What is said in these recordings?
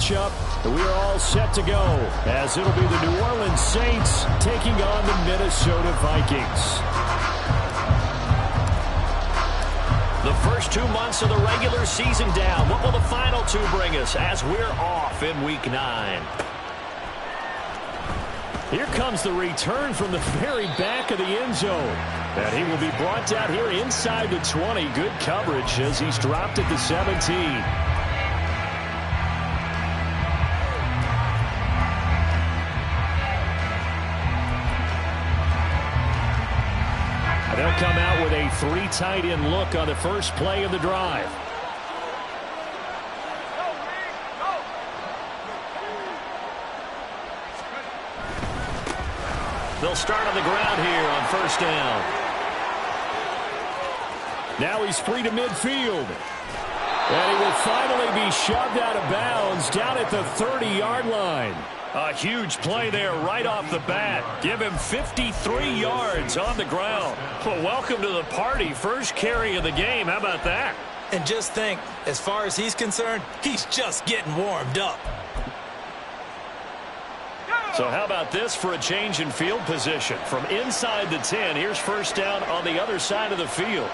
matchup. We are all set to go as it'll be the New Orleans Saints taking on the Minnesota Vikings. The first 2 months of the regular season down. What will the final two bring us as we're off in Week 9? Here comes the return from the very back of the end zone. And he will be brought down here inside the 20. Good coverage as he's dropped at the 17. And they'll come out with a 3 tight end look on the first play of the drive. They'll start on the ground here on first down. Now he's free to midfield. And he will finally be shoved out of bounds down at the 30-yard line. A huge play there right off the bat. Give him 53 yards on the ground. Well, welcome to the party. First carry of the game. How about that? And just think, as far as he's concerned, he's just getting warmed up. So how about this for a change in field position? From inside the 10, here's first down on the other side of the field.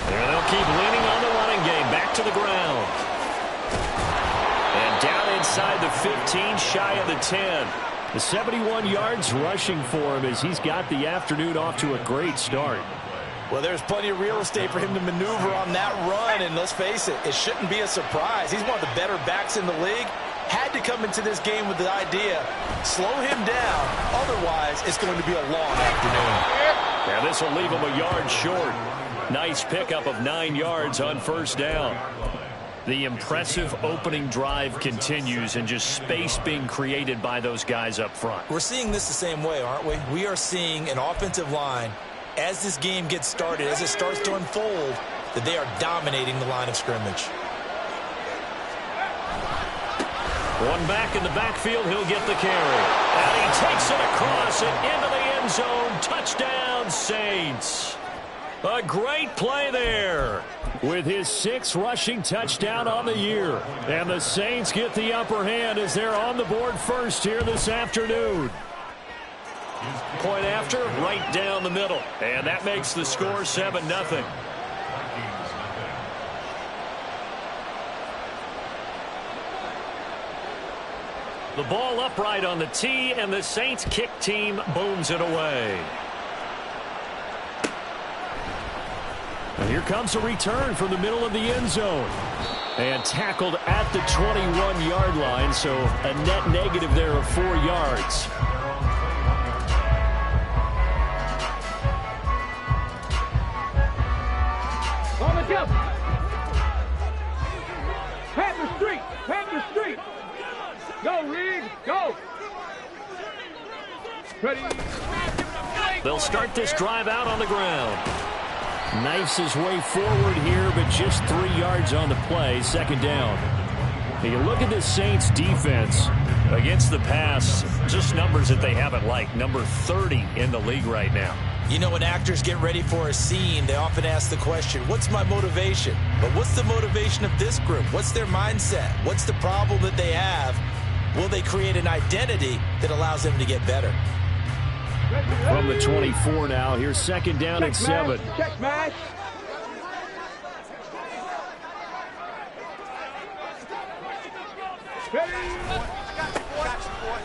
And they'll keep leaning on the running game. Back to the ground. And down inside the 15, shy of the 10. The 71 yards rushing for him as he's got the afternoon off to a great start. Well, there's plenty of real estate for him to maneuver on that run, and let's face it, it shouldn't be a surprise. He's one of the better backs in the league. Had to come into this game with the idea, slow him down, otherwise it's going to be a long afternoon. Yeah, this will leave him a yard short. Nice pickup of 9 yards on first down. The impressive opening drive continues and just space being created by those guys up front. We're seeing this the same way, aren't we? We are seeing an offensive line, as this game gets started, as it starts to unfold, that they are dominating the line of scrimmage. One back in the backfield, he'll get the carry. And he takes it across and into the end zone. Touchdown, Saints. A great play there with his 6th rushing touchdown on the year. And the Saints get the upper hand as they're on the board first here this afternoon. Point after, right down the middle. And that makes the score 7-0. The ball upright on the tee, and the Saints kick team booms it away. And here comes a return from the middle of the end zone. And tackled at the 21-yard line, so a net negative there of 4 yards. Panther Street. Go, Reed, go. Ready. They'll start this drive out on the ground. Knifes his way forward here, but just 3 yards on the play, second down. And you look at the Saints defense against the pass, just numbers that they haven't liked. Number 30 in the league right now. You know, when actors get ready for a scene, they often ask the question, what's my motivation? But what's the motivation of this group? What's their mindset? What's the problem that they have? Will they create an identity that allows them to get better? From the 24 now, here's second down at 7. Check match.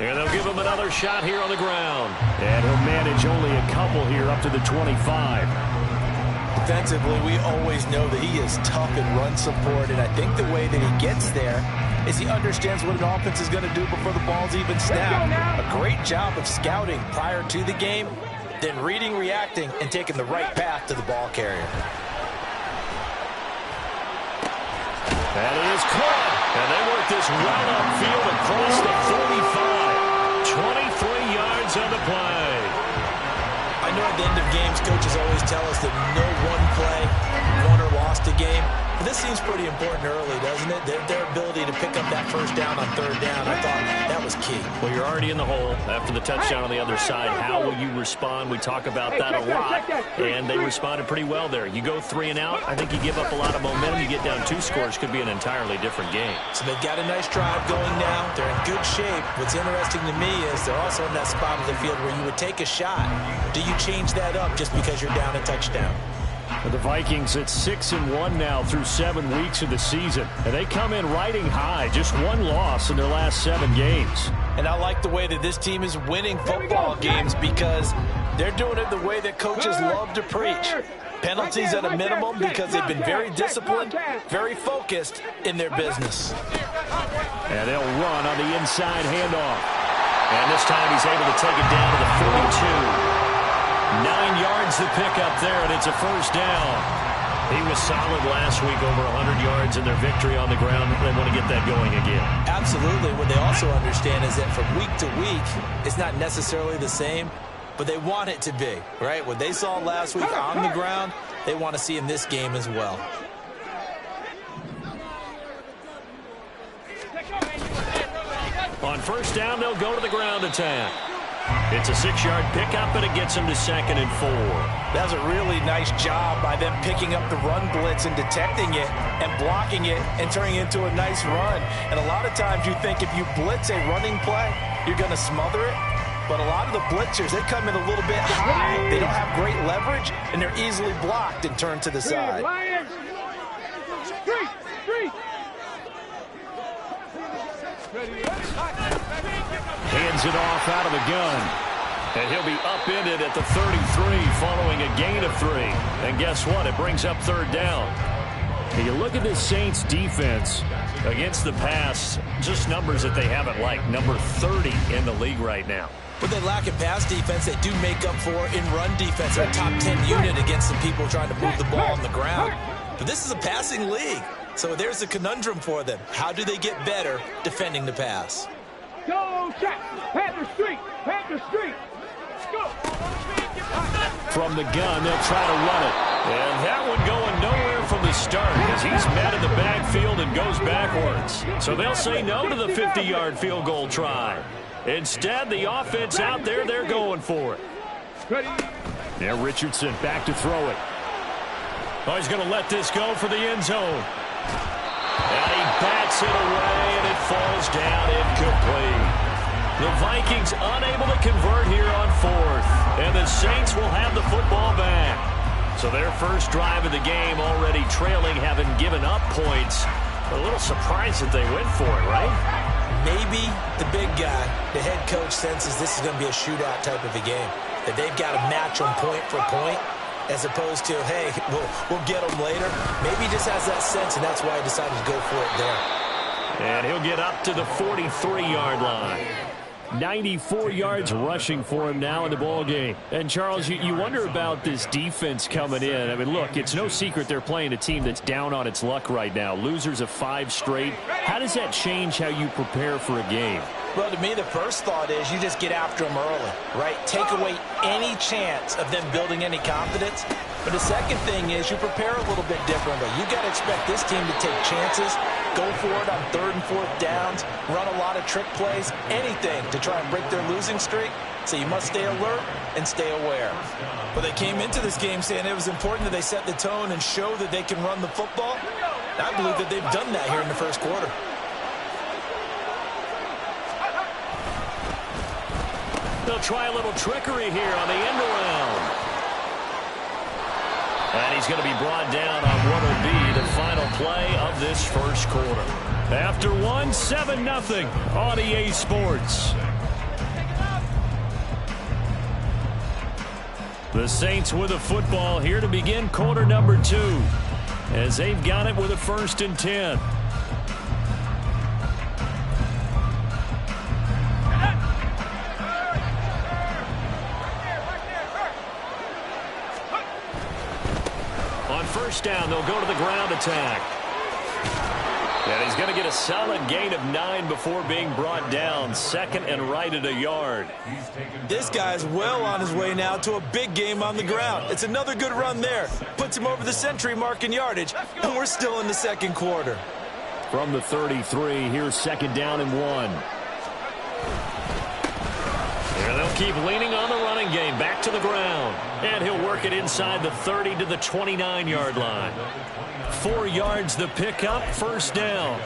And they'll give him another shot here on the ground. And he'll manage only a couple here up to the 25. Defensively, we always know that he is tough in run support, and I think the way that he gets there is he understands what an offense is going to do before the ball's even snapped. A great job of scouting prior to the game, then reading, reacting, and taking the right path to the ball carrier. That is caught. And they work this well upfield across the 45. 23 yards on the play. I know at the end of games, coaches always tell us that no one play, no won or lost a game. But this seems pretty important early, doesn't it? Their ability to pick up that first down on third down, I thought that was key. Well, you're already in the hole after the touchdown on the other side. How will you respond? We talk about that a lot, and they responded pretty well there. You go 3 and out, I think you give up a lot of momentum. You get down 2 scores, could be an entirely different game. So they've got a nice drive going now. They're in good shape. What's interesting to me is they're also in that spot of the field where you would take a shot. Do you change that up just because you're down a touchdown? The Vikings at 6-1 now through 7 weeks of the season. And they come in riding high, just 1 loss in their last 7 games. And I like the way that this team is winning football games because they're doing it the way that coaches love to preach. Penalties at a minimum because they've been very disciplined, very focused in their business. And they'll run on the inside handoff. And this time he's able to take it down to the 42. 9 yards to pick up there, and it's a first down. He was solid last week, over 100 yards in their victory on the ground. They want to get that going again. Absolutely. What they also understand is that from week to week, it's not necessarily the same, but they want it to be, right? What they saw last week on the ground, they want to see in this game as well. On first down, they'll go to the ground attack. It's a 6-yard pickup, and it gets them to 2nd and 4. That was a really nice job by them picking up the run blitz and detecting it and blocking it and turning it into a nice run. And a lot of times you think if you blitz a running play, you're going to smother it. But a lot of the blitzers, they come in a little bit high. They don't have great leverage, and they're easily blocked and turned to the side. Hands it off out of the gun. And he'll be upended at the 33 following a gain of 3. And guess what? It brings up 3rd down. And you look at this Saints defense against the pass, just numbers that they haven't liked. Number 30 in the league right now. What they lack in pass defense, they do make up for in run defense. They're a top 10 unit against some people trying to move the ball on the ground. But this is a passing league. So there's a conundrum for them. How do they get better defending the pass? Go, check. Panther Street. Panther Street. Go. From the gun, they'll try to run it. And that one going nowhere from the start as he's met in the backfield and goes backwards. So they'll say no to the 50-yard field goal try. Instead, the offense out there, they're going for it. Ready. Now Richardson back to throw it. Oh, he's going to let this go for the end zone. And he bats it away, and it falls down incomplete. The Vikings unable to convert here on 4th, and the Saints will have the football back. So their first drive of the game already trailing, having given up points. A little surprised that they went for it, right? Maybe the big guy, the head coach, senses this is going to be a shootout type of a game, that they've got to match them point for point, as opposed to, hey, we'll get them later. Maybe he just has that sense, and that's why he decided to go for it there. And he'll get up to the 43-yard line. 94 yards rushing for him now in the ball game. And, Charles, you wonder about this defense coming in. I mean, look, it's no secret they're playing a team that's down on its luck right now. Losers of 5 straight. How does that change how you prepare for a game? Well, to me, the first thought is you just get after them early, right? Take away any chance of them building any confidence. But the second thing is you prepare a little bit differently. You got to expect this team to take chances, go for it on 3rd and 4th downs, run a lot of trick plays, anything to try and break their losing streak. So you must stay alert and stay aware. But they came into this game saying it was important that they set the tone and show that they can run the football. I believe that they've done that here in the first quarter. They'll try a little trickery here on the end around. And he's going to be brought down on what will be the final play of this first quarter. After 7-0 on EA Sports. The Saints with a football here to begin quarter number 2, as they've got it with a 1st and 10. On first down, they'll go to the ground attack. And he's going to get a solid gain of 9 before being brought down. Second and right at a yard. This guy's well on his way now to a big game on the ground. It's another good run there. Puts him over the century mark in yardage, and we're still in the second quarter. From the 33, here's second down and 1. And they'll keep leaning on the running game. Back to the ground. And he'll work it inside the 30 to the 29-yard line. 4 yards the pickup, first down.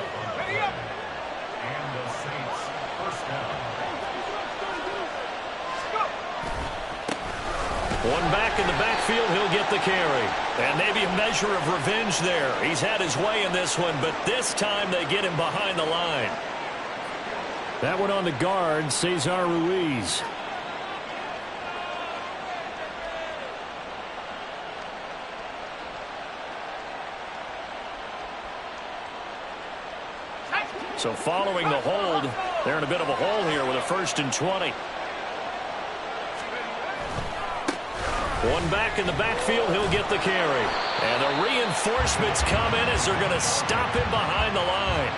One back in the backfield, he'll get the carry. And maybe a measure of revenge there. He's had his way in this one, but this time they get him behind the line. That one on the guard, Cesar Ruiz. So following the hold, they're in a bit of a hole here with a 1st and 20. One back in the backfield, he'll get the carry. And the reinforcements come in as they're going to stop him behind the line.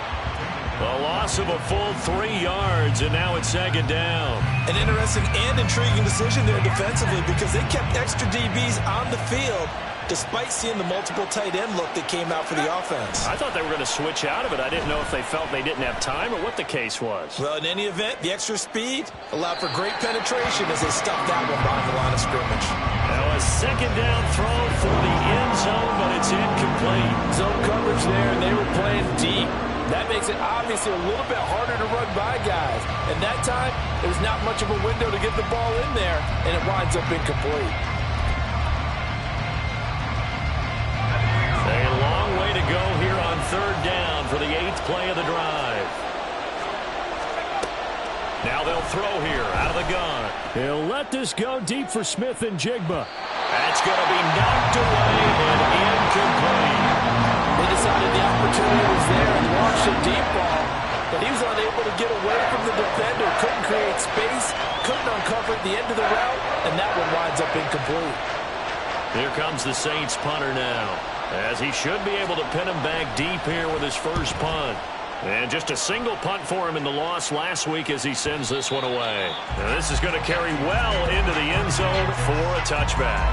A loss of a full 3 yards, and now it's second down. An interesting and intriguing decision there defensively because they kept extra DBs on the field despite seeing the multiple tight end look that came out for the offense. I thought they were going to switch out of it. I didn't know if they felt they didn't have time or what the case was. Well, in any event, the extra speed allowed for great penetration as they stuffed that one behind the line of scrimmage. Now a second down throw for the end zone, but it's incomplete. Zone coverage there, and they were playing deep. That makes it obviously a little bit harder to run by guys. And that time, there's not much of a window to get the ball in there, and it winds up incomplete. A long way to go here on third down for the 8th play of the drive. Now they'll throw here out of the gun. He'll let this go deep for Smith and Jigba. That's going to be knocked away and incomplete. They decided the opportunity was there and launched a deep ball, but he was unable to get away from the defender, couldn't create space, couldn't uncover the end of the route, and that one winds up incomplete. Here comes the Saints punter now, as he should be able to pin him back deep here with his first punt. And just a single punt for him in the loss last week as he sends this one away. Now this is going to carry well into the end zone for a touchback.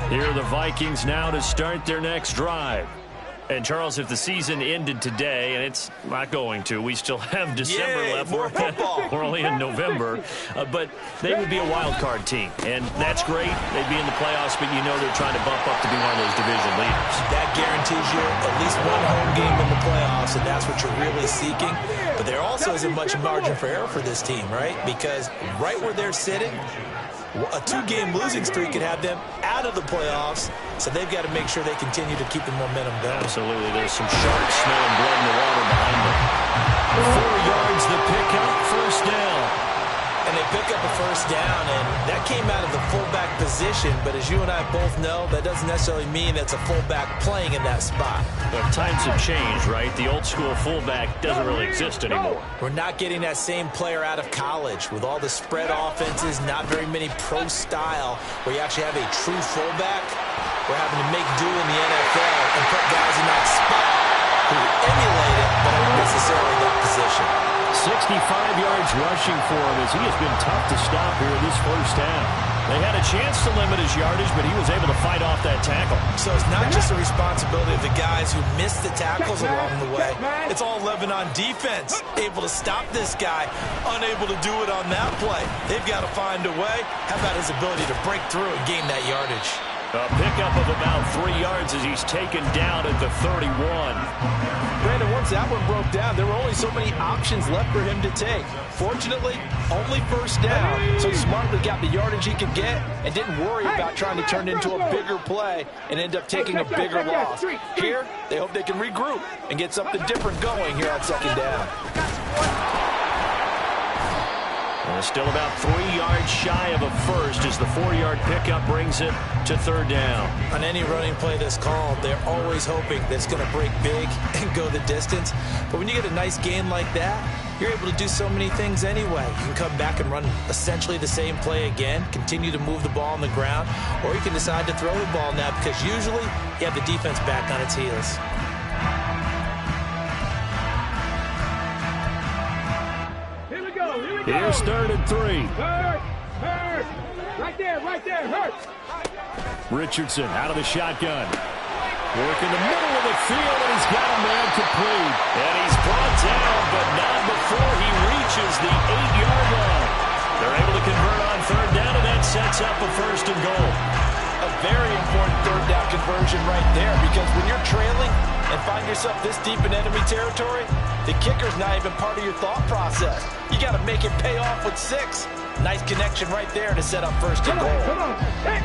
Here are the Vikings now to start their next drive. And, Charles, if the season ended today, and it's not going to, we still have December left. More football. We're only in November. But they would be a wild card team. And that's great. They'd be in the playoffs, but you know they're trying to bump up to be one of those division leaders. That guarantees you at least one home game in the playoffs, and that's what you're really seeking. But there also isn't much margin for error for this team, right? Because right where they're sitting, a 2-game losing streak could have them out of the playoffs, so they've got to make sure they continue to keep the momentum going. Absolutely. There's some sharks smelling blood in the water behind them. 4 yards the pickup, first down. And they pick up a first down, and that came out of the fullback position, but as you and I both know, that doesn't necessarily mean that's a fullback playing in that spot. But times have changed, right? The old school fullback doesn't really exist anymore. We're not getting that same player out of college with all the spread offenses, not very many pro style, where you actually have a true fullback. We're having to make do in the NFL and put guys in that spot who emulate it, but aren't necessarily that position. 65 yards rushing for him as he has been tough to stop here in this first half. They had a chance to limit his yardage, but he was able to fight off that tackle. So it's not just the responsibility of the guys who missed the tackles along the way. It's all 11 on defense, able to stop this guy, unable to do it on that play. They've got to find a way. How about his ability to break through and gain that yardage? A pickup of about 3 yards as he's taken down at the 31. Brandon, once that one broke down, there were only so many options left for him to take. Fortunately, only first down, so he smartly got the yardage he could get and didn't worry about trying to turn it into a bigger play and end up taking a bigger loss. Here, they hope they can regroup and get something different going here on second down. Still about 3 yards shy of a first as the 4-yard pickup brings it to third down. On any running play that's called, they're always hoping that it's going to break big and go the distance. But when you get a nice gain like that, you're able to do so many things anyway. You can come back and run essentially the same play again, continue to move the ball on the ground, or you can decide to throw the ball now because usually you have the defense back on its heels. Here's 3rd and 3. Hurt. Right there, hurt. Richardson out of the shotgun. Work in the middle of the field, and he's got a man complete. And he's brought down, but not before he reaches the 8-yard line. They're able to convert on 3rd down, and that sets up a 1st and goal. A very important 3rd down conversion right there, because when you're trailing and find yourself this deep in enemy territory, the kicker's not even part of your thought process. You got to make it pay off with 6. Nice connection right there to set up 1st and goal. Come on. Hey.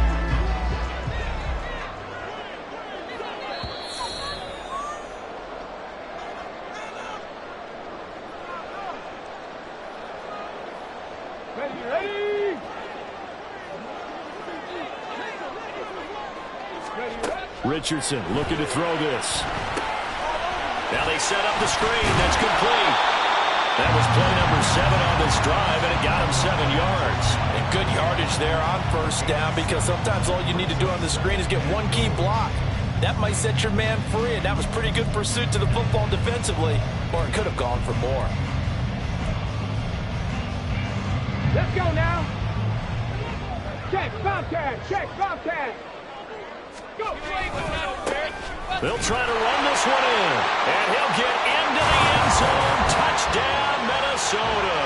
Ready. Richardson looking to throw this. Now they set up the screen. That's complete. That was play number 7 on this drive, and it got him 7 yards. And good yardage there on 1st down, because sometimes all you need to do on the screen is get one key block. That might set your man free, and that was pretty good pursuit to the football defensively, or it could have gone for more. Let's go now. Check, Bobcat. Go. They'll try to run this one in, and he'll get into the end zone. Touchdown, Minnesota.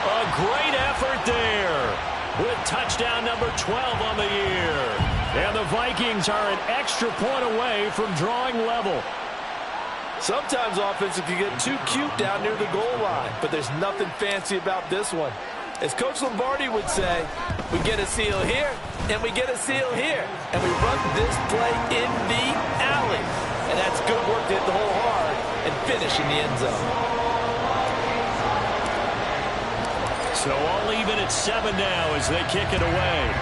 A great effort there with touchdown number 12 on the year. And the Vikings are an extra point away from drawing level. Sometimes offenses can get too cute down near the goal line, but there's nothing fancy about this one. As Coach Lombardi would say, we get a seal here, and we get a seal here, and we run this play in the alley. And that's good work to hit the hole hard and finish in the end zone. So all even at 7 now as they kick it away.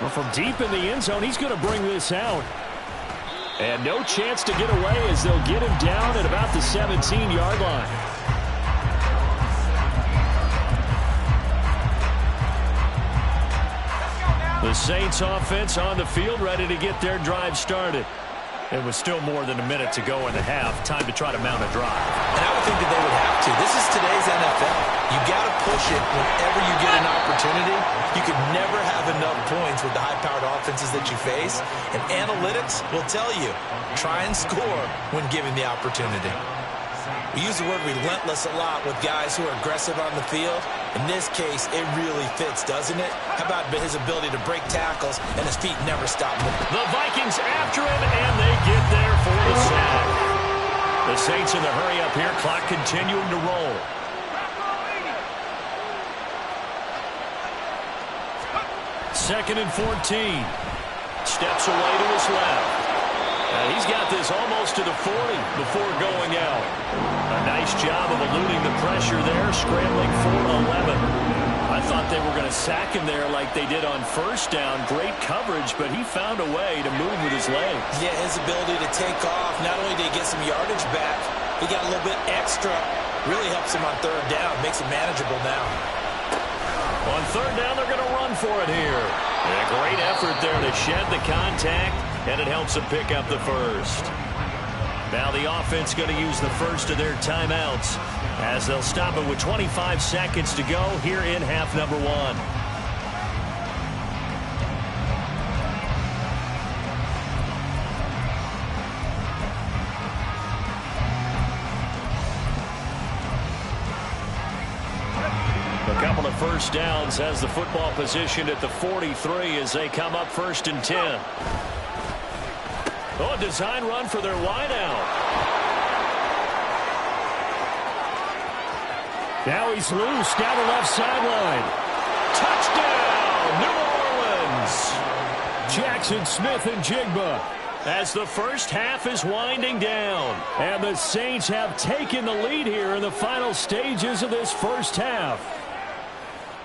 Well, from deep in the end zone, he's going to bring this out. And no chance to get away as they'll get him down at about the 17-yard line. The Saints offense on the field, ready to get their drive started. It was still more than a minute to go in the half. Time to try to mount a drive. And I would think that they would have to. This is today's NFL. You got to push it whenever you get an opportunity. You could never have enough points with the high-powered offenses that you face. And analytics will tell you, try and score when given the opportunity. We use the word relentless a lot with guys who are aggressive on the field. In this case, it really fits, doesn't it? How about his ability to break tackles and his feet never stop moving? The Vikings after him, and they get there for the sack. The Saints in the hurry up here, clock continuing to roll. Second and 14. Steps away to his left. He's got this almost to the 40 before going out. A nice job of eluding the pressure there, scrambling for 11. I thought they were going to sack him there like they did on 1st down. Great coverage, but he found a way to move with his legs. Yeah, his ability to take off, not only did he get some yardage back, he got a little bit extra. Really helps him on 3rd down, makes it manageable now. On 3rd down, they're going to run for it here. And a great effort there to shed the contact, and it helps them pick up the 1st. Now the offense going to use the 1st of their timeouts as they'll stop it with 25 seconds to go here in half number 1. A couple of 1st downs has the football position at the 43 as they come up 1st and 10. Oh, a design run for their wideout. Now he's loose down the left sideline. Touchdown, New Orleans. Jackson Smith and Jigba. as the first half is winding down. And the Saints have taken the lead here in the final stages of this first half.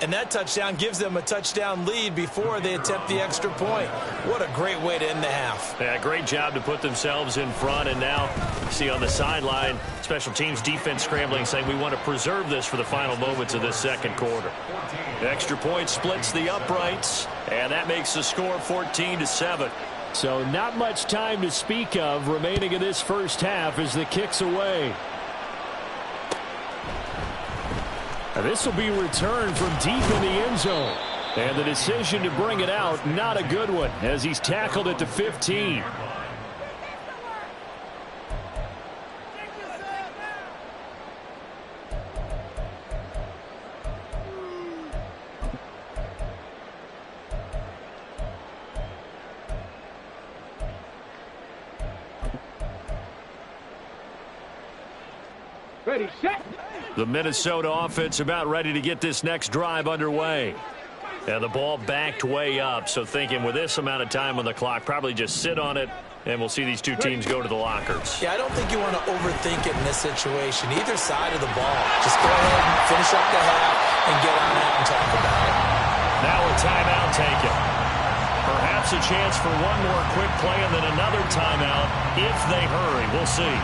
And that touchdown gives them a touchdown lead before they attempt the extra point. What a great way to end the half. Yeah, great job to put themselves in front. And now, see on the sideline, special teams defense scrambling, saying we want to preserve this for the final moments of this second quarter. The extra point splits the uprights, and that makes the score 14-7. So not much time to speak of remaining in this first half as the kick's away. And this will be returned from deep in the end zone. And the decision to bring it out, not a good one, as he's tackled at the 15. Ready, set. The Minnesota offense about ready to get this next drive underway. And the ball backed way up, so thinking with this amount of time on the clock, probably just sit on it, and we'll see these two teams go to the lockers. Yeah, I don't think you want to overthink it in this situation. Either side of the ball. Just go ahead and finish up the half and get on out and talk about it. Now a timeout taken. Perhaps a chance for one more quick play and then another timeout if they hurry. We'll see.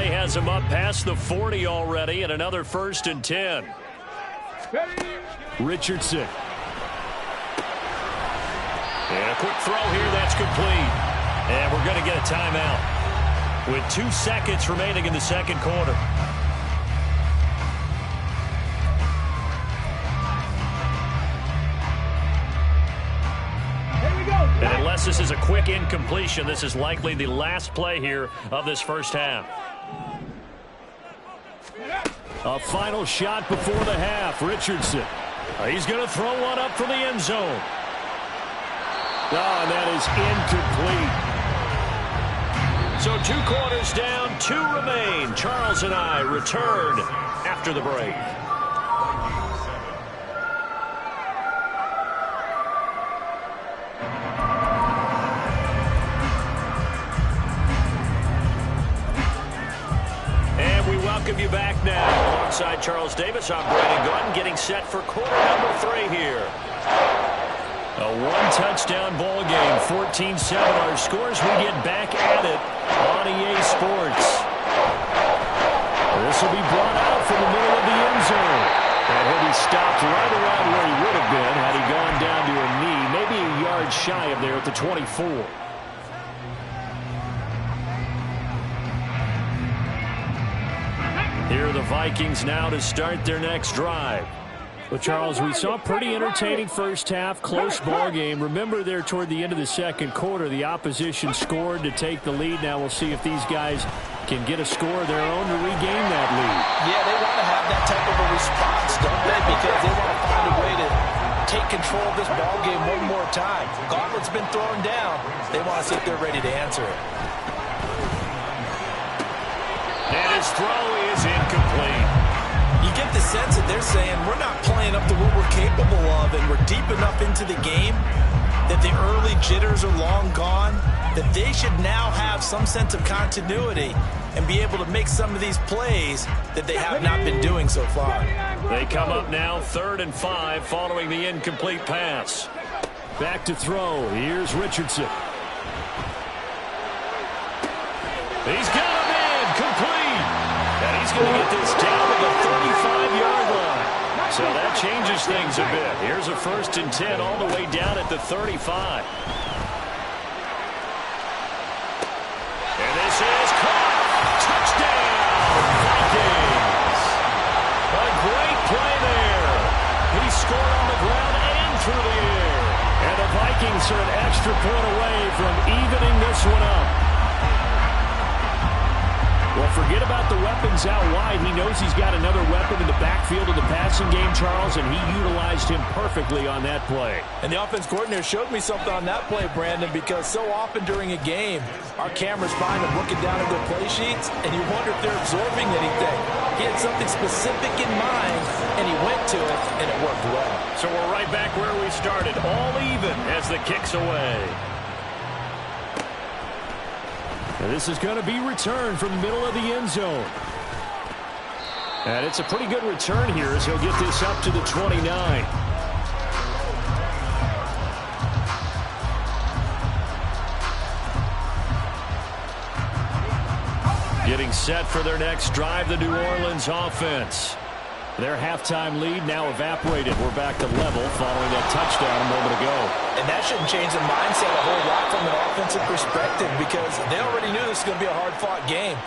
Has him up past the 40 already, and another 1st and 10. Richardson. And a quick throw here, that's complete. And we're going to get a timeout with 2 seconds remaining in the second quarter. And unless this is a quick incompletion, this is likely the last play here of this first half. A final shot before the half. Richardson. He's going to throw one up for the end zone. Oh, and that is incomplete. So 2 quarters down, 2 remain. Charles and I return after the break. Welcome you back now. Alongside Charles Davis, I'm Brandon Gordon, getting set for quarter number 3 here. A 1-touchdown ball game, 14-7 our scores. We get back at it on EA Sports. This will be brought out from the middle of the end zone. And he'll be stopped right around where he would have been had he gone down to a knee, maybe a yard shy of there at the 24. Here are the Vikings now to start their next drive. Well, Charles, we saw a pretty entertaining first half, close ball game. Remember there toward the end of the second quarter, the opposition scored to take the lead. Now we'll see if these guys can get a score of their own to regain that lead. Yeah, they want to have that type of a response, don't they? Because they want to find a way to take control of this ball game one more time. Gauntlet's been thrown down. They want to see if they're ready to answer it. And his throw is incomplete. You get the sense that they're saying we're not playing up to what we're capable of, and we're deep enough into the game that the early jitters are long gone, that they should now have some sense of continuity and be able to make some of these plays that they have not been doing so far. They come up now 3rd and 5 following the incomplete pass. Back to throw. Here's Richardson. He's got him in. Complete. And he's going to get this down to the 35-yard line. So that changes things a bit. Here's a 1st and 10 all the way down at the 35. And this is caught. Touchdown, Vikings. A great play there. He scored on the ground and through the air. And the Vikings Vikings are an extra point away from evening this one up. Well, forget about the weapons out wide. He knows he's got another weapon in the backfield of the passing game, Charles, and he utilized him perfectly on that play. And the offense coordinator showed me something on that play, Brandon, because so often during a game, our cameras find them looking down at their play sheets, and you wonder if they're absorbing anything. He had something specific in mind, and he went to it, and it worked well. So we're right back where we started, all even as the kick's away. And this is going to be returned from the middle of the end zone. And it's a pretty good return here as he'll get this up to the 29. Getting set for their next drive, the New Orleans offense. Their halftime lead now evaporated. We're back to level following that touchdown a moment ago. And that shouldn't change the mindset a whole lot from an offensive perspective because they already knew this was going to be a hard-fought game.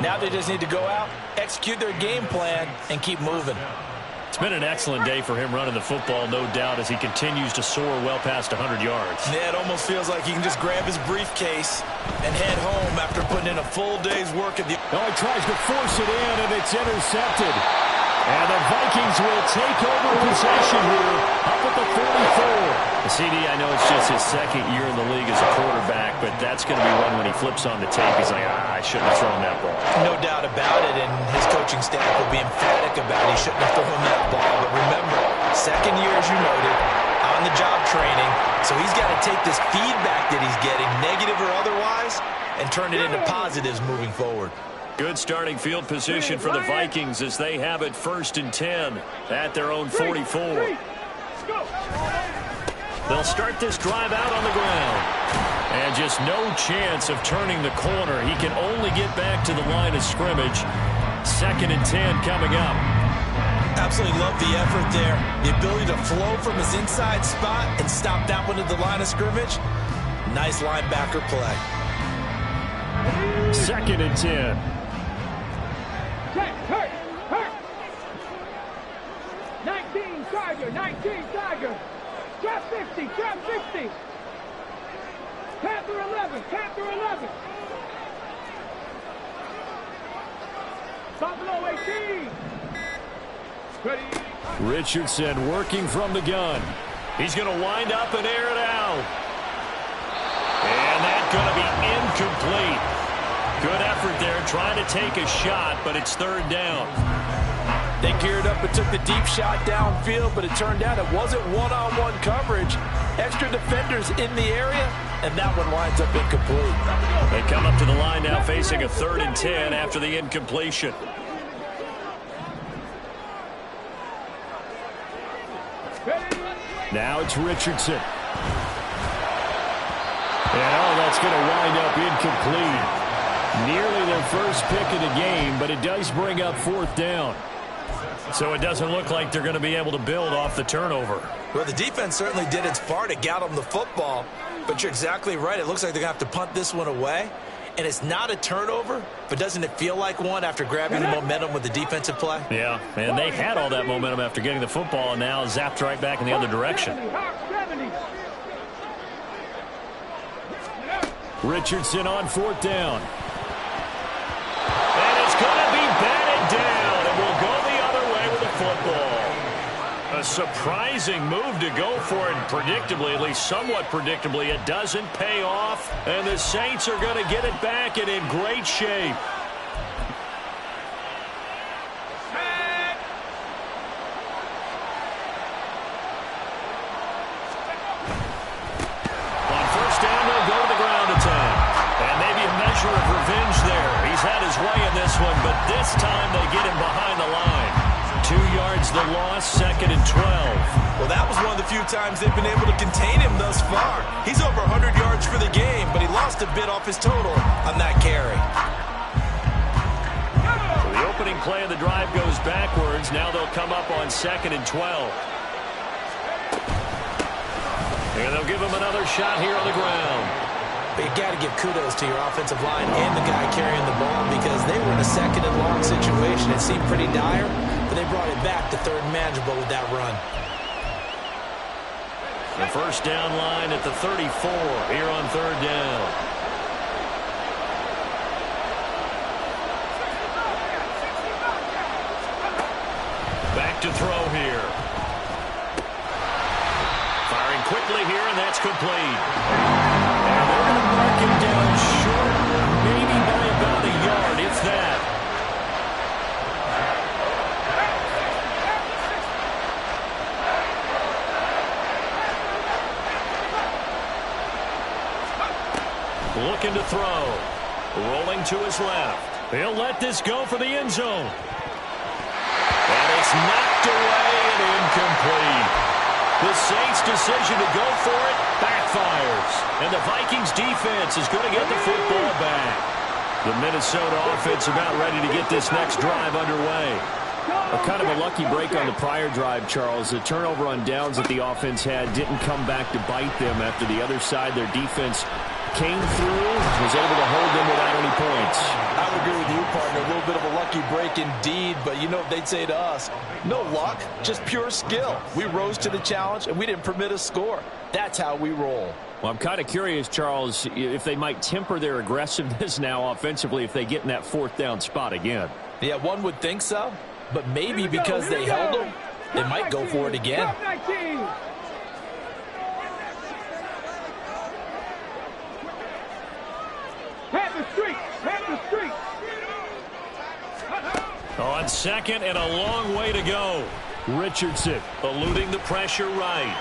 Now they just need to go out, execute their game plan, and keep moving. It's been an excellent day for him running the football, no doubt, as he continues to soar well past 100 yards. Yeah, it almost feels like he can just grab his briefcase and head home after putting in a full day's work at the... Oh, he tries to force it in, and it's intercepted. And the Vikings will take over possession here up at the 44. The CD, I know it's just his second year in the league as a quarterback, but that's going to be one when he flips on the tape. He's like, I shouldn't have thrown that ball. No doubt about it, and his coaching staff will be emphatic about he shouldn't have thrown that ball. But remember, second year, as you noted, on-the-job training, so he's got to take this feedback that he's getting, negative or otherwise, and turn it into positives moving forward. Good starting field position for the Vikings as they have it 1st and 10 at their own 44. They'll start this drive out on the ground. And just no chance of turning the corner. He can only get back to the line of scrimmage. 2nd and 10 coming up. Absolutely love the effort there. The ability to flow from his inside spot and stop that one at the line of scrimmage. Nice linebacker play. 2nd and 10. Hurt. 19 Tiger. Drop 50. Panther 11. Buffalo 18. Ready. Richardson working from the gun. He's going to wind up and air it out. And that's going to be incomplete. Good effort there, trying to take a shot, but it's 3rd down. They geared up and took the deep shot downfield, but it turned out it wasn't one-on-one coverage. Extra defenders in the area, and that one winds up incomplete. They come up to the line now facing a 3rd and 10 after the incompletion. Now it's Richardson. And that's going to wind up incomplete. Nearly their first pick of the game, but it does bring up 4th down. So it doesn't look like they're going to be able to build off the turnover. Well, the defense certainly did its part to get them the football, but you're exactly right. It looks like they're going to have to punt this one away, and it's not a turnover, but doesn't it feel like one after grabbing the momentum with the defensive play? Yeah, and they had all that momentum after getting the football, and now zapped right back in the other direction. Richardson on 4th down. And it's going to be batted down, and we'll go the other way with the football. A surprising move to go for it, and predictably, at least somewhat predictably, it doesn't pay off, and the Saints are going to get it back and in great shape. On 1st down, they'll go to the ground attack. And maybe a measure of revenge there. He's had his way in this one, but this time they get him behind the line. 2 yards the loss, 2nd and 12. Well, that was one of the few times they've been able to contain him thus far. He's over 100 yards for the game, but he lost a bit off his total on that carry. So the opening play of the drive goes backwards. Now they'll come up on 2nd and 12. And they'll give him another shot here on the ground. But you got to give kudos to your offensive line and the guy carrying the ball because they were in a 2nd and long situation. It seemed pretty dire, but they brought it back to 3rd and manageable with that run. The first down line at the 34 here on third down. Back to throw here. Firing quickly here, and that's complete. And they're going to mark him down short, maybe by about a yard, if that. Looking to throw. Rolling to his left. He'll let this go for the end zone. And it's knocked away and incomplete. The Saints' decision to go for it backfires. And the Vikings defense is going to get the football back. The Minnesota offense about ready to get this next drive underway. Kind of a lucky break on the prior drive, Charles. The turnover on downs that the offense had didn't come back to bite them after the other side. Their defense came through, was able to hold them without any points. I would agree with you, partner. A little bit of a lucky break indeed, but you know what they'd say to us? No luck, just pure skill. We rose to the challenge, and we didn't permit a score. That's how we roll. Well, I'm kind of curious, Charles, if they might temper their aggressiveness now offensively if they get in that fourth down spot again. Yeah, one would think so, but maybe because they held them, they might go for it again. On second and a long way to go. Richardson eluding the pressure right.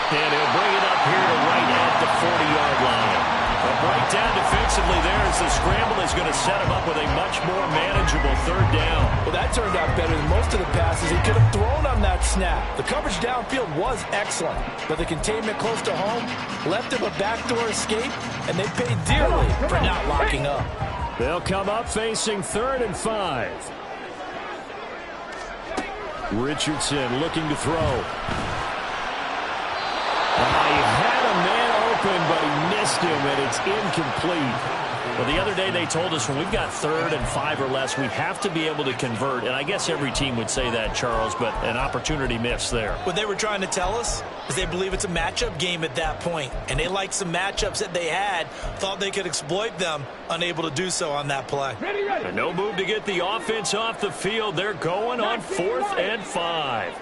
And he'll bring it up here to right at the 40-yard line. A breakdown defensively there as the scramble is going to set him up with a much more manageable third down. Well, that turned out better than most of the passes he could have thrown on that snap. The coverage downfield was excellent, but the containment close to home left him a backdoor escape, and they paid dearly for not locking up. They'll come up facing 3rd and 5. Richardson looking to throw. He had a man open, but he missed him, and it's incomplete. Well, the other day they told us when we've got 3rd and 5 or less, we have to be able to convert. And I guess every team would say that, Charles, but an opportunity missed there. What they were trying to tell us is they believe it's a matchup game at that point. And they liked some matchups that they had, thought they could exploit them, unable to do so on that play. And no move to get the offense off the field. They're going on 4th and 5.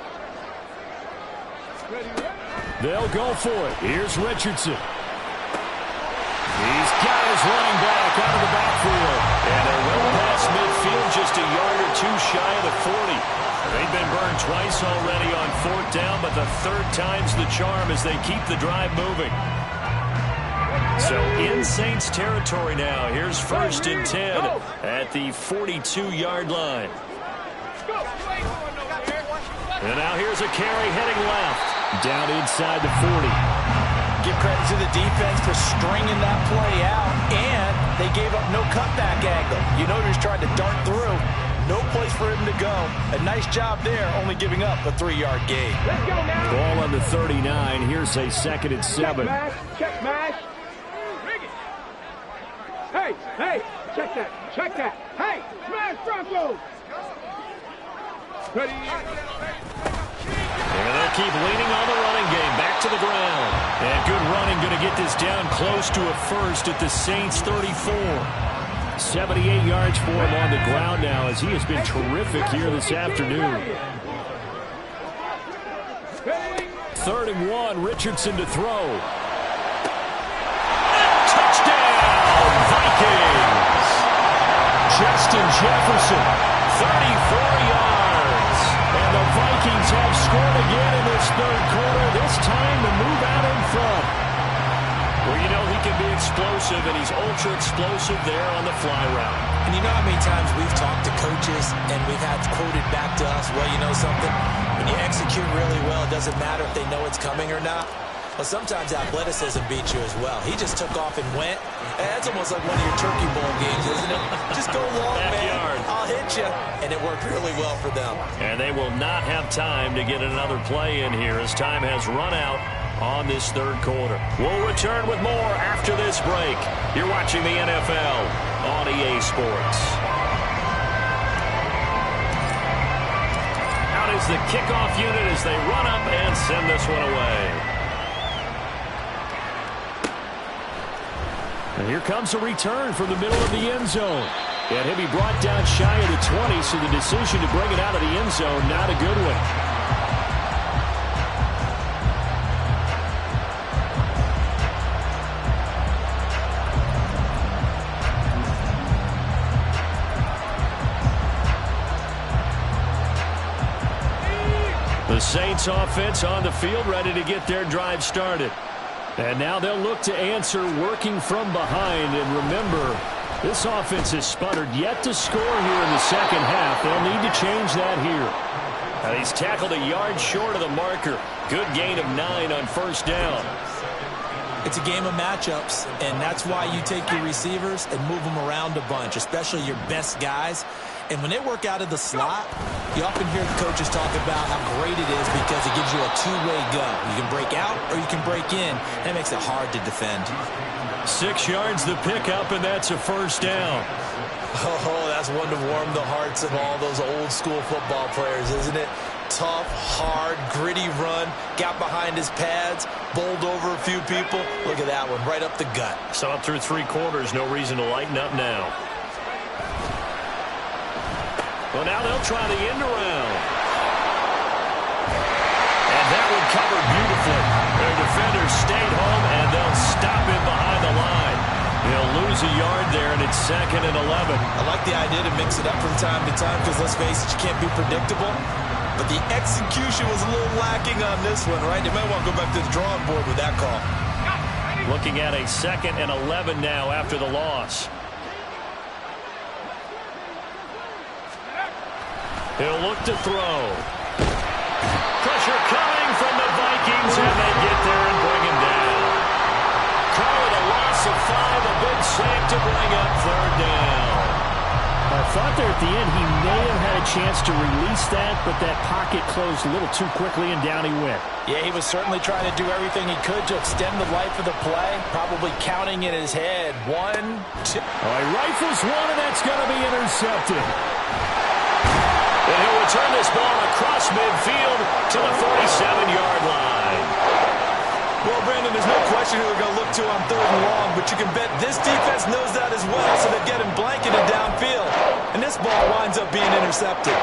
They'll go for it. Here's Richardson. He's got his running back out of the backfield. And they're well past midfield, just a yard or two shy of the 40. They've been burned twice already on 4th down, but the 3rd time's the charm as they keep the drive moving. So in Saints territory now. Here's 1st and 10 at the 42-yard line. And now here's a carry heading left. Down inside the 40. Give credit to the defense for stringing that play out, and they gave up no cutback angle. You know, he's trying to dart through. No place for him to go. A nice job there, only giving up a 3-yard gain. Let's go now. Ball on the 39. Here's a 2nd and 7. Check mash. Hey, check that. Hey, smash Broncos. Ready. And they'll keep leaning on the running game. Back to the ground. And good running, going to get this down close to a 1st at the Saints 34. 78 yards for him on the ground now as he has been terrific here this afternoon. 3rd and 1, Richardson to throw. Touchdown, Vikings! Justin Jefferson, 34 yards. And the Vikings have scored again in this 3rd quarter, this time to move out in front. Well, you know he can be explosive, and he's ultra-explosive there on the fly route. And you know how many times we've talked to coaches and we've had quoted back to us, well, you know something? When you execute really well, it doesn't matter if they know it's coming or not. Well, sometimes athleticism beats you as well. He just took off and went. That's almost like one of your turkey bowl games, isn't it? Just go long, Backyard. man. I'll hit you. And it worked really well for them. And they will not have time to get another play in here as time has run out on this 3rd quarter. We'll return with more after this break. You're watching the NFL on EA Sports. Out is is the kickoff unit as they run up and send this one away. And here comes a return from the middle of the end zone. And he'll be brought down shy of the 20, so the decision to bring it out of the end zone, not a good one. The Saints offense on the field, ready to get their drive started. And now they'll look to answer working from behind. And remember, this offense has sputtered yet to score here in the second half. They'll need to change that here. And he's tackled a yard short of the marker. Good gain of 9 on first down. It's a game of matchups, and that's why you take your receivers and move them around a bunch, especially your best guys. And when they work out of the slot, you often hear the coaches talk about how great it is because it gives you a two-way go. You can break out or you can break in. That makes it hard to defend. 6 yards the pickup, and that's a first down. Oh, that's one to warm the hearts of all those old-school football players, isn't it? Tough, hard, gritty run, got behind his pads, bowled over a few people. Look at that one, right up the gut. Saw it through 3 quarters, no reason to lighten up now. Well, now they'll try the end around. And that one covered beautifully. Their defenders stayed home, and they'll stop him behind the line. They'll lose a yard there, and it's 2nd and 11. I like the idea to mix it up from time to time because, let's face it, you can't be predictable. But the execution was a little lacking on this one, right? They might want to go back to the drawing board with that call. Looking at a 2nd and 11 now after the loss. He'll look to throw. Pressure coming from the Vikings, and they get there and bring him down. Call it a loss of 5, a big sack to bring up 3rd down. I thought there at the end he may have had a chance to release that, but that pocket closed a little too quickly, and down he went. Yeah, he was certainly trying to do everything he could to extend the life of the play, probably counting in his head. 1, 2. All right, rifles one, and that's going to be intercepted. And he'll return this ball across midfield to the 47-yard line. Well, Brandon, there's no question who they're going to look to on 3rd and long, but you can bet this defense knows that as well, so they get him blanketed downfield. And this ball winds up being intercepted.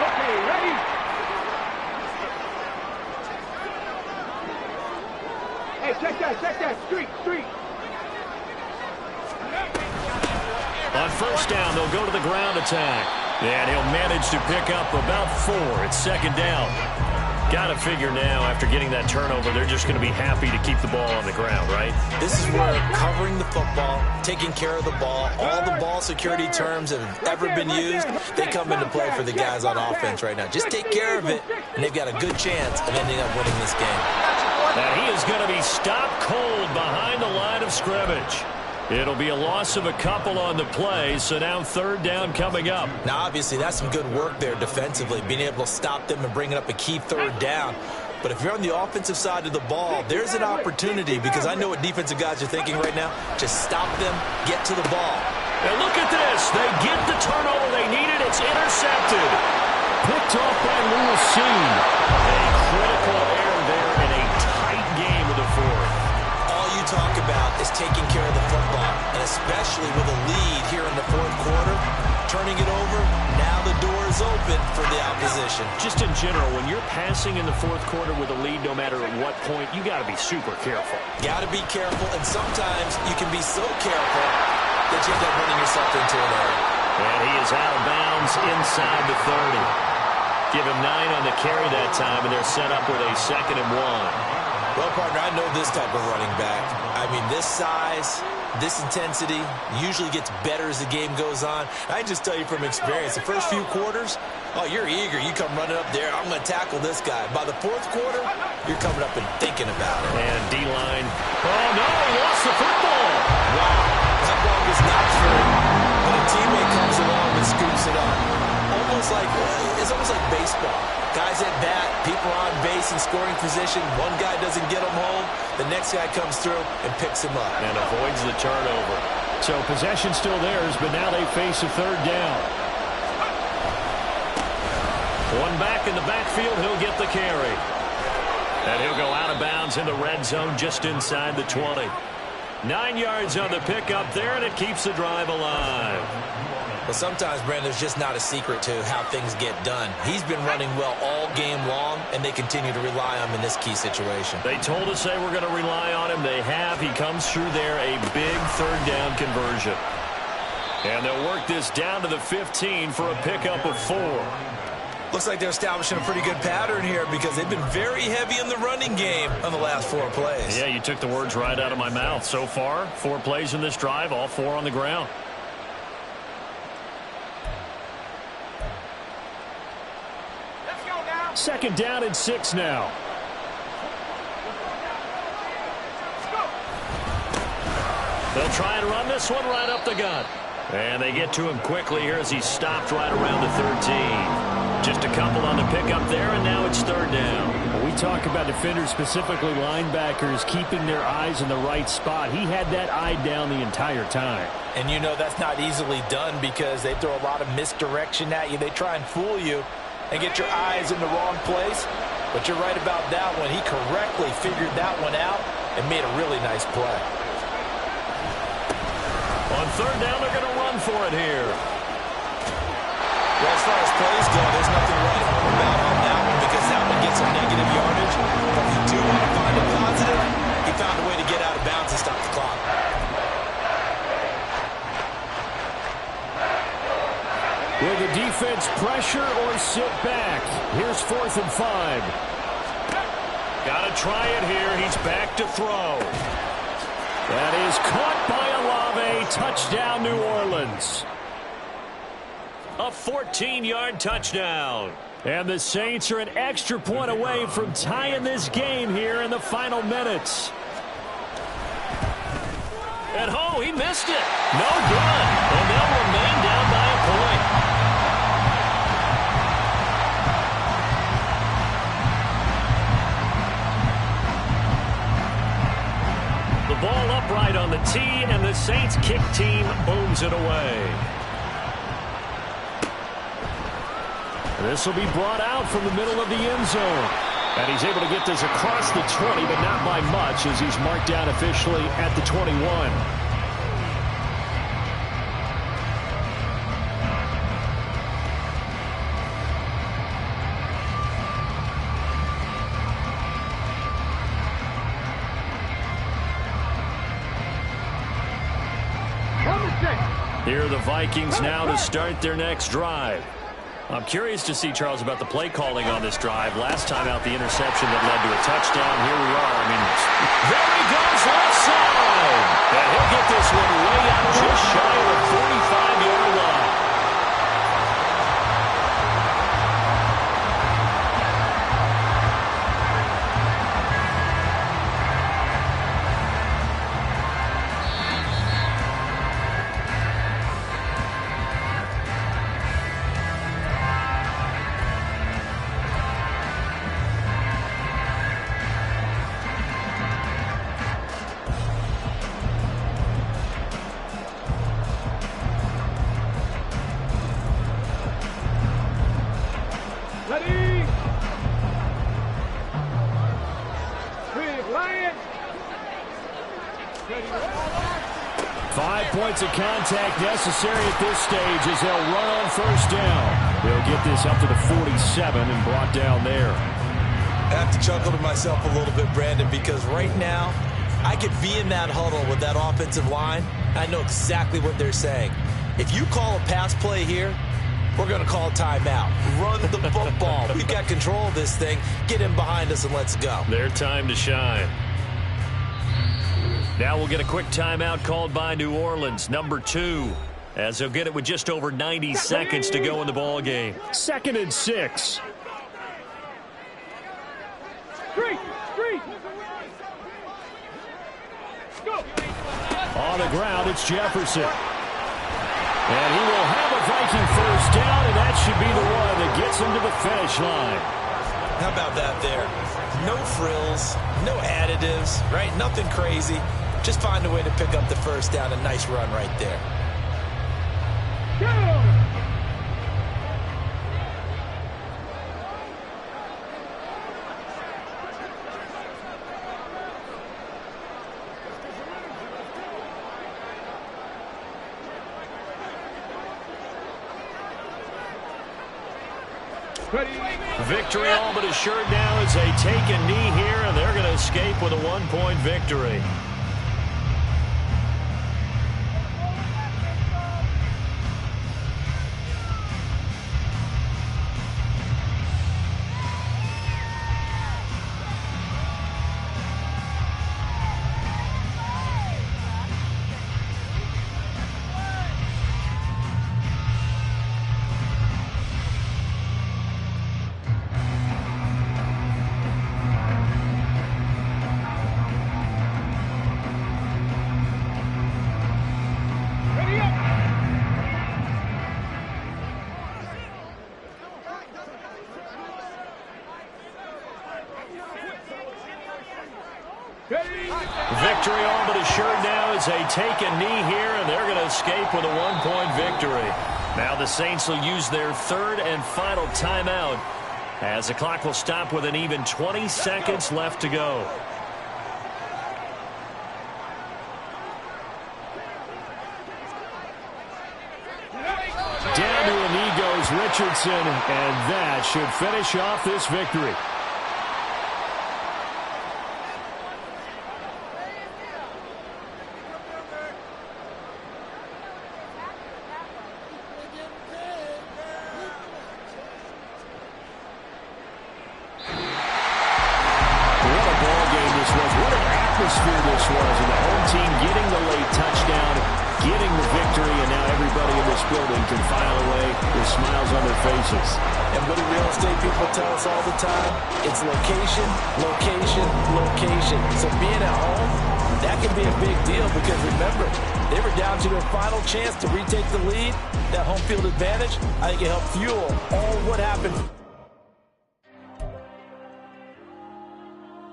Okay, ready? Hey, check that. Street. On first down, they'll go to the ground attack. And he'll manage to pick up about 4. It's 2nd down. Got to figure now, after getting that turnover, they're just going to be happy to keep the ball on the ground, right? This is where covering the football, taking care of the ball, all the ball security terms that have ever been used, they come into play for the guys on offense right now. Just take care of it, and they've got a good chance of ending up winning this game. And he is going to be stopped cold behind the line of scrimmage. It'll be a loss of a couple on the play, so now 3rd down coming up. Now, obviously, that's some good work there defensively, being able to stop them and bringing up a key 3rd down. But if you're on the offensive side of the ball, there's an opportunity, because I know what defensive guys are thinking right now. Just stop them, get to the ball. And look at this. They get the turnover they needed. It's intercepted. Picked off by Lewis Seen. A critical error there in a tight game of the 4th. Talk about is taking care of the football, and especially with a lead here in the 4th quarter, turning it over, now the door is open for the opposition. Just in general, when you're passing in the 4th quarter with a lead, no matter at what point, you got to be super careful. Got to be careful, and sometimes you can be so careful that you end up running yourself into an error. And he is out of bounds inside the 30. Give him 9 on the carry that time, and they're set up with a 2nd and 1. Well, partner, I know this type of running back. I mean, this size, this intensity usually gets better as the game goes on. I can just tell you from experience, the first few quarters, oh, you're eager. You come running up there, I'm going to tackle this guy. By the 4th quarter, you're coming up and thinking about it. And D-line. Oh, no, he lost the football. Wow, that ball was not free. But a teammate comes along and scoops it up. It's almost like baseball. Guys at bat, people on base and scoring position. One guy doesn't get him home. The next guy comes through and picks him up. And avoids the turnover. So possession still theirs, but now they face a third down. One back in the backfield, he'll get the carry. And he'll go out of bounds in the red zone just inside the 20. 9 yards on the pickup there, and it keeps the drive alive. Well, sometimes, Brandon, there's just not a secret to how things get done. He's been running well all game long, and they continue to rely on him in this key situation. They told us they were going to rely on him. They have. He comes through there, a big third down conversion. And they'll work this down to the 15 for a pickup of 4. Looks like they're establishing a pretty good pattern here because they've been very heavy in the running game on the last 4 plays. Yeah, you took the words right out of my mouth. So far, 4 plays in this drive, all 4 on the ground. Second down and 6 now. They'll try and run this one right up the gut. And they get to him quickly here as he stopped right around the 13. Just a couple on the pickup there, and now it's third down. When we talk about defenders, specifically linebackers, keeping their eyes in the right spot. He had that eye down the entire time. And you know that's not easily done because they throw a lot of misdirection at you. They try and fool you and get your eyes in the wrong place. But you're right about that one. He correctly figured that one out and made a really nice play. On third down, they're going to run for it here. Well, as far as plays go, there's nothing right home about on that one because that one gets some negative yardage. But if you do want to find a positive, he found a way to get out of bounds and stop the clock. Will the defense pressure or sit back? Here's 4th and 5. Got to try it here. He's back to throw. That is caught by Olave. Touchdown, New Orleans. A 14-yard touchdown. And the Saints are an extra point away from tying this game here in the final minutes. And he missed it. No good. And they'll remain down by a point. The ball upright on the tee, and the Saints kick team booms it away. This will be brought out from the middle of the end zone. And he's able to get this across the 20, but not by much as he's marked down officially at the 21. Here are the Vikings now to start their next drive. I'm curious to see, Charles, about the play calling on this drive. Last time out, the interception that led to a touchdown. Here we are. I mean, there he goes left side. And he'll get this one way out just shy of the 45-yard line. Ready? 3 Lions. 5 points of contact necessary at this stage as they'll run on first down. They'll get this up to the 47 and brought down there. I have to chuckle to myself a little bit, Brandon, because right now I could be in that huddle with that offensive line. I know exactly what they're saying. If you call a pass play here, we're going to call a timeout. Run the football. We've got control of this thing. Get in behind us and let's go. Their time to shine. Now we'll get a quick timeout called by New Orleans, number 2, as they'll get it with just over 90 seconds to go in the ball game. 2nd and 6. Street. Go. On the ground, it's Jefferson. And he will have a Viking first down, and that should be the one that gets him to the finish line. How about that there? No frills, no additives, right? Nothing crazy. Just find a way to pick up the first down. A nice run right there. Victory all but assured now as they take a knee here, and they're going to escape with a 1-point victory. Victory all but assured now as they take a knee here, and they're going to escape with a 1-point victory. Now the Saints will use their third and final timeout as the clock will stop with an even 20 seconds left to go. Down to a knee goes Richardson, and that should finish off this victory. This was, and the home team getting the late touchdown, getting the victory, and now everybody in this building can file away with smiles on their faces. And what do real estate people tell us all the time? It's location, location, location. So being at home, that can be a big deal because remember, they were down to their final chance to retake the lead. That home field advantage, I think it helped fuel all what happened.